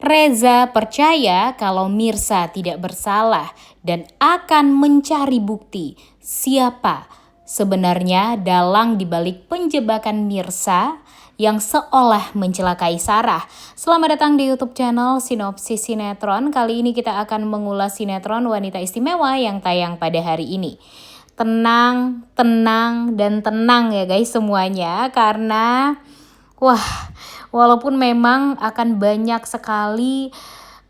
Reza percaya kalau Mirsa tidak bersalah dan akan mencari bukti siapa sebenarnya dalang dibalik penjebakan Mirsa yang seolah mencelakai Sarah. Selamat datang di YouTube channel Sinopsis Sinetron. Kali ini kita akan mengulas sinetron Wanita Istimewa yang tayang pada hari ini. Tenang, tenang, dan tenang ya guys semuanya, karena walaupun memang akan banyak sekali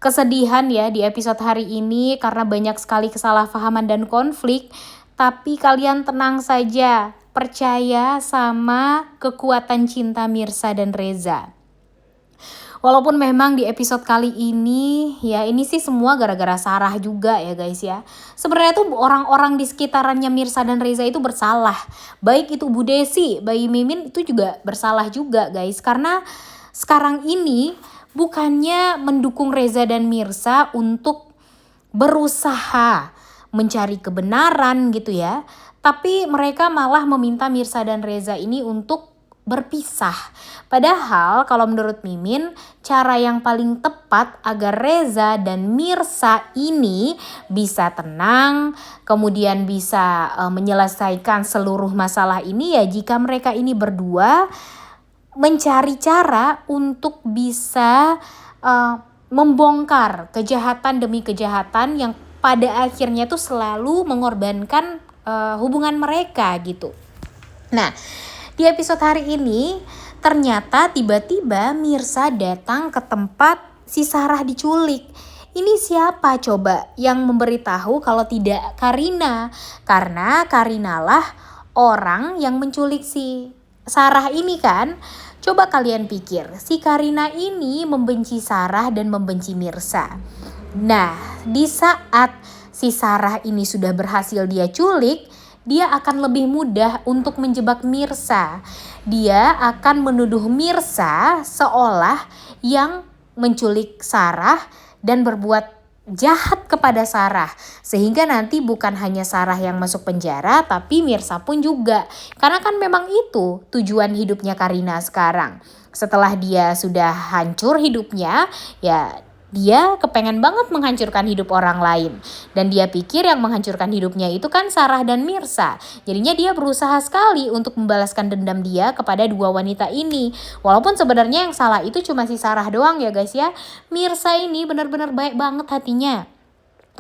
kesedihan ya di episode hari ini karena banyak sekali kesalahpahaman dan konflik, tapi kalian tenang saja, percaya sama kekuatan cinta Mirsa dan Reza. Walaupun memang di episode kali ini, ya ini sih semua gara-gara Sarah juga ya guys ya. Sebenarnya tuh orang-orang di sekitarannya Mirsa dan Reza itu bersalah. Baik itu Bu Desi, Bayi Mimin itu juga bersalah juga guys. Karena sekarang ini bukannya mendukung Reza dan Mirsa untuk berusaha mencari kebenaran gitu ya. Tapi mereka malah meminta Mirsa dan Reza ini untuk berpisah. Padahal kalau menurut Mimin, cara yang paling tepat agar Reza dan Mirsa ini bisa tenang, kemudian bisa menyelesaikan seluruh masalah ini ya jika mereka ini berdua mencari cara untuk bisa membongkar kejahatan demi kejahatan yang pada akhirnya tuh selalu mengorbankan hubungan mereka gitu. Nah, di episode hari ini ternyata tiba-tiba Mirsa datang ke tempat si Sarah diculik. Ini siapa coba yang memberitahu kalau tidak Karina? Karena Karina lah orang yang menculik si Sarah ini kan. Coba kalian pikir, si Karina ini membenci Sarah dan membenci Mirsa. Nah, di saat si Sarah ini sudah berhasil dia culik, dia akan lebih mudah untuk menjebak Mirsa. Dia akan menuduh Mirsa seolah yang menculik Sarah dan berbuat jahat kepada Sarah. Sehingga nanti bukan hanya Sarah yang masuk penjara, tapi Mirsa pun juga. Karena kan memang itu tujuan hidupnya Karina sekarang. Setelah dia sudah hancur hidupnya, ya dia kepengen banget menghancurkan hidup orang lain. Dan dia pikir yang menghancurkan hidupnya itu kan Sarah dan Mirsa. Jadinya dia berusaha sekali untuk membalaskan dendam dia kepada dua wanita ini. Walaupun sebenarnya yang salah itu cuma si Sarah doang ya guys ya. Mirsa ini benar-benar baik banget hatinya.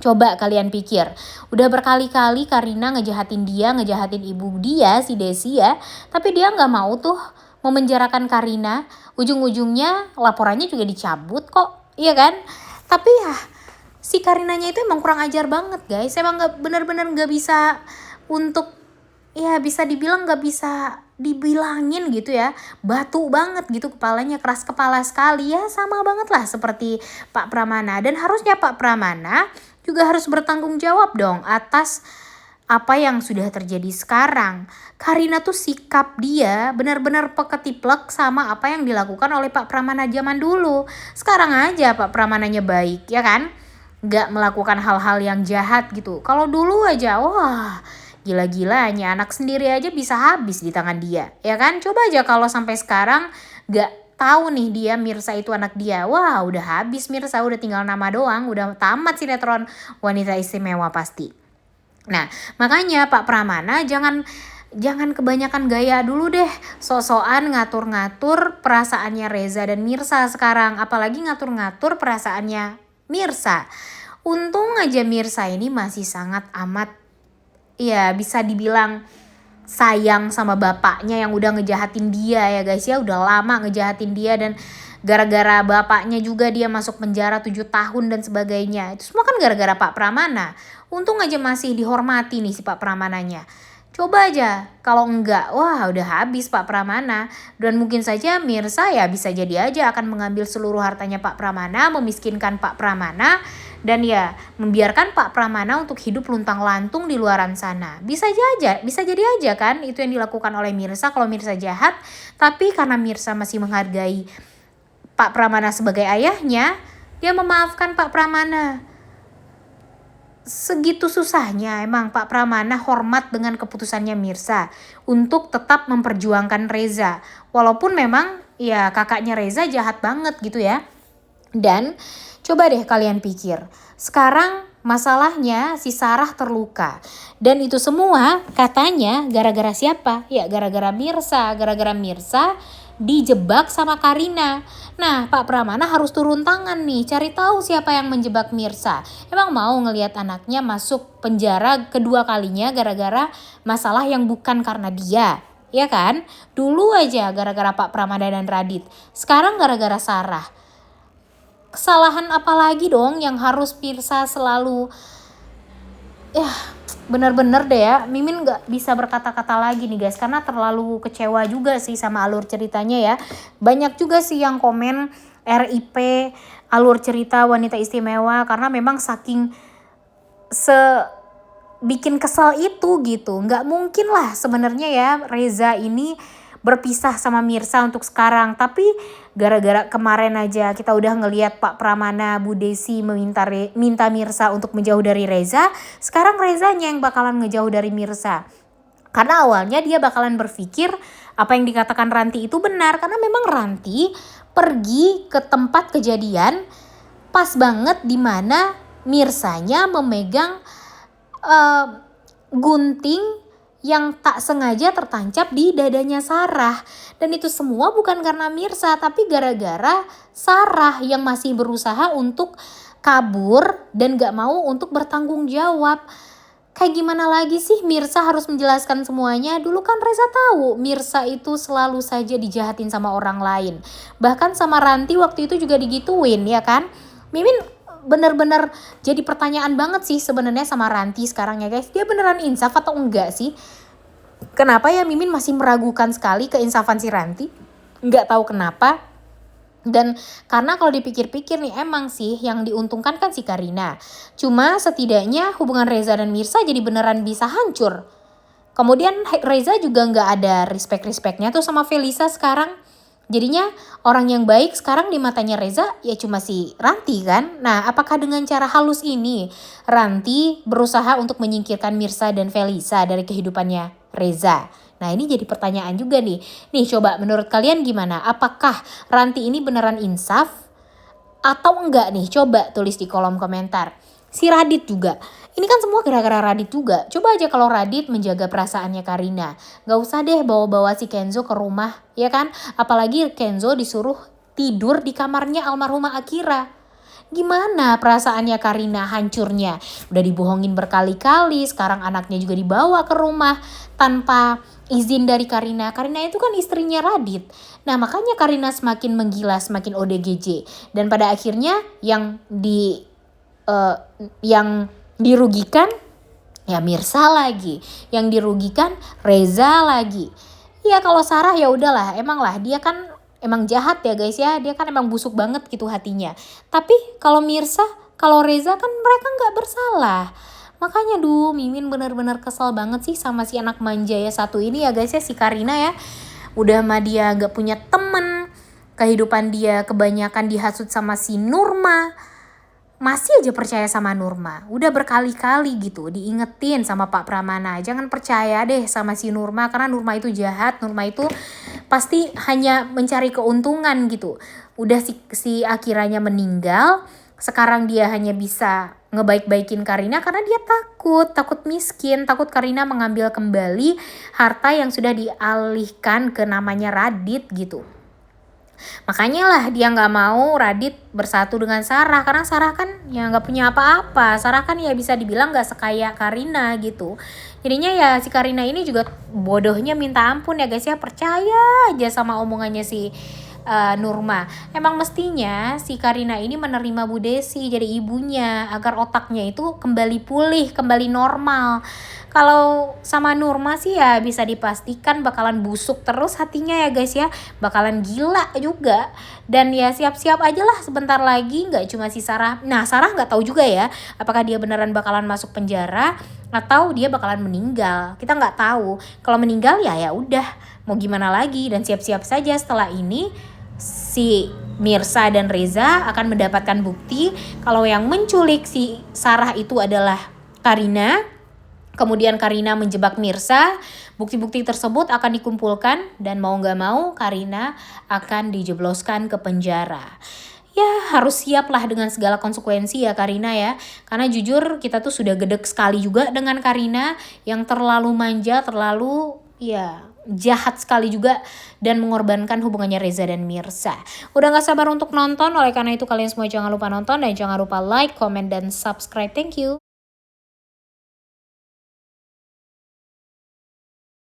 Coba kalian pikir, udah berkali-kali Karina ngejahatin dia, ngejahatin ibu dia, si Desi ya. Tapi dia gak mau tuh memenjarakan Karina. Ujung-ujungnya laporannya juga dicabut kok. Iya kan? Tapi ya si Karinanya itu emang kurang ajar banget guys. Emang benar-benar gak bisa untuk, ya bisa dibilang gak bisa dibilangin gitu ya. Batu banget gitu kepalanya, keras kepala sekali ya. Sama banget lah seperti Pak Pramana. Dan harusnya Pak Pramana juga harus bertanggung jawab dong atas apa yang sudah terjadi sekarang. Karina tuh sikap dia benar-benar peketiplek sama apa yang dilakukan oleh Pak Pramana zaman dulu. Sekarang aja Pak Pramananya baik ya kan, gak melakukan hal-hal yang jahat gitu. Kalau dulu aja wah gila-gilanya, anak sendiri aja bisa habis di tangan dia ya kan. Coba aja kalau sampai sekarang gak tahu nih dia Mirsa itu anak dia, wah udah habis Mirsa, udah tinggal nama doang, udah tamat sinetron Wanita Istimewa pasti. Nah, makanya Pak Pramana jangan kebanyakan gaya dulu deh. So-soan ngatur-ngatur perasaannya Reza dan Mirsa sekarang. Apalagi ngatur-ngatur perasaannya Mirsa. Untung aja Mirsa ini masih sangat amat, ya bisa dibilang sayang sama bapaknya yang udah ngejahatin dia ya guys ya. Udah lama ngejahatin dia dan gara-gara bapaknya juga dia masuk penjara 7 tahun dan sebagainya. Itu semua kan gara-gara Pak Pramana. Untung aja masih dihormati nih si Pak Pramananya. Coba aja kalau enggak, wah udah habis Pak Pramana. Dan mungkin saja Mirsa ya bisa jadi aja akan mengambil seluruh hartanya Pak Pramana, memiskinkan Pak Pramana, dan ya membiarkan Pak Pramana untuk hidup luntang-lantung di luaran sana. Bisa jadi aja kan itu yang dilakukan oleh Mirsa kalau Mirsa jahat. Tapi karena Mirsa masih menghargai Pak Pramana sebagai ayahnya, dia memaafkan Pak Pramana. Segitu susahnya emang Pak Pramana hormat dengan keputusannya Mirsa untuk tetap memperjuangkan Reza. Walaupun memang ya kakaknya Reza jahat banget gitu ya. Dan coba deh kalian pikir, sekarang masalahnya si Sarah terluka. Dan itu semua katanya gara-gara siapa? Ya gara-gara Mirsa. Gara-gara Mirsa dijebak sama Karina. Nah, Pak Pramana harus turun tangan nih, cari tahu siapa yang menjebak Mirsa. Emang mau ngelihat anaknya masuk penjara kedua kalinya gara-gara masalah yang bukan karena dia? Ya kan? Dulu aja gara-gara Pak Pramana dan Radit. Sekarang gara-gara Sarah. Kesalahan apa lagi dong yang harus Mirsa selalu bener-bener deh ya, Mimin gak bisa berkata-kata lagi nih guys, karena terlalu kecewa juga sih sama alur ceritanya ya. Banyak juga sih yang komen RIP alur cerita Wanita Istimewa, karena memang saking bikin kesel itu gitu. Nggak mungkin lah sebenarnya ya Reza ini berpisah sama Mirsa untuk sekarang, tapi gara-gara kemarin aja kita udah ngelihat Pak Pramana, Bu Desi minta Mirsa untuk menjauh dari Reza. Sekarang Rezanya yang bakalan ngejauh dari Mirsa, karena awalnya dia bakalan berpikir apa yang dikatakan Ranti itu benar, karena memang Ranti pergi ke tempat kejadian pas banget dimana Mirsanya memegang gunting yang tak sengaja tertancap di dadanya Sarah. Dan itu semua bukan karena Mirsa, tapi gara-gara Sarah yang masih berusaha untuk kabur dan gak mau untuk bertanggung jawab. Kayak gimana lagi sih Mirsa harus menjelaskan semuanya? Dulu kan Reza tahu Mirsa itu selalu saja dijahatin sama orang lain. Bahkan sama Ranti waktu itu juga digituin ya kan. Mimin bener-bener jadi pertanyaan banget sih sebenarnya sama Ranti sekarang ya guys. Dia beneran insaf atau enggak sih? Kenapa ya Mimin masih meragukan sekali keinsafan si Ranti? Nggak tahu kenapa. Dan karena kalau dipikir-pikir nih emang sih yang diuntungkan kan si Karina. Cuma setidaknya hubungan Reza dan Mirsa jadi beneran bisa hancur. Kemudian Reza juga nggak ada respect-respectnya tuh sama Felisa sekarang. Jadinya orang yang baik sekarang di matanya Reza ya cuma si Ranti kan. Nah, apakah dengan cara halus ini Ranti berusaha untuk menyingkirkan Mirsa dan Felisa dari kehidupannya Reza? Nah, ini jadi pertanyaan juga nih. Nih coba menurut kalian gimana? Apakah Ranti ini beneran insaf atau enggak nih? Coba tulis di kolom komentar. Si Radit juga. Ini kan semua gara-gara Radit juga. Coba aja kalau Radit menjaga perasaannya Karina. Gak usah deh bawa-bawa si Kenzo ke rumah, ya kan? Apalagi Kenzo disuruh tidur di kamarnya almarhumah Akira. Gimana perasaannya Karina hancurnya? Udah dibohongin berkali-kali, sekarang anaknya juga dibawa ke rumah tanpa izin dari Karina. Karina itu kan istrinya Radit. Nah makanya Karina semakin menggila, semakin ODGJ. Dan pada akhirnya yang dirugikan ya Mirsa lagi, yang dirugikan Reza lagi. Ya kalau Sarah ya udahlah, emang lah dia kan emang jahat ya guys ya, dia kan emang busuk banget gitu hatinya. Tapi kalau Mirsa, kalau Reza kan mereka nggak bersalah. Makanya Mimin benar-benar kesal banget sih sama si anak manja ya satu ini ya guys ya, si Karina ya. Udah mah dia nggak punya temen, kehidupan dia kebanyakan dihasut sama si Nurma. Masih aja percaya sama Nurma. Udah berkali-kali gitu diingetin sama Pak Pramana, jangan percaya deh sama si Nurma karena Nurma itu jahat, Nurma itu pasti hanya mencari keuntungan gitu. Udah si Akiranya meninggal, sekarang dia hanya bisa ngebaik-baikin Karina karena dia takut miskin, takut Karina mengambil kembali harta yang sudah dialihkan ke namanya Radit gitu. Makanya lah dia gak mau Radit bersatu dengan Sarah, karena Sarah kan ya gak punya apa-apa. Sarah kan ya bisa dibilang gak sekaya Karina gitu. Jadinya ya si Karina ini juga bodohnya minta ampun ya guys ya. Percaya aja sama omongannya si Nurma. Emang mestinya si Karina ini menerima Bu Desi jadi ibunya agar otaknya itu kembali pulih, kembali normal. Kalau sama Nurma sih ya bisa dipastikan bakalan busuk terus hatinya ya guys ya. Bakalan gila juga. Dan ya siap-siap aja lah sebentar lagi, gak cuma si Sarah. Nah Sarah gak tahu juga ya apakah dia beneran bakalan masuk penjara atau dia bakalan meninggal. Kita gak tahu. Kalau meninggal ya udah mau gimana lagi. Dan siap-siap saja setelah ini si Mirsa dan Reza akan mendapatkan bukti kalau yang menculik si Sarah itu adalah Karina. Kemudian Karina menjebak Mirsa, bukti-bukti tersebut akan dikumpulkan dan mau gak mau Karina akan dijebloskan ke penjara. ya harus siap lah dengan segala konsekuensi ya Karina ya. Karena jujur kita tuh sudah gedek sekali juga dengan Karina yang terlalu manja, terlalu ya jahat sekali juga dan mengorbankan hubungannya Reza dan Mirza. Udah gak sabar untuk nonton, oleh karena itu kalian semua jangan lupa nonton dan jangan lupa like, comment, dan subscribe. Thank you.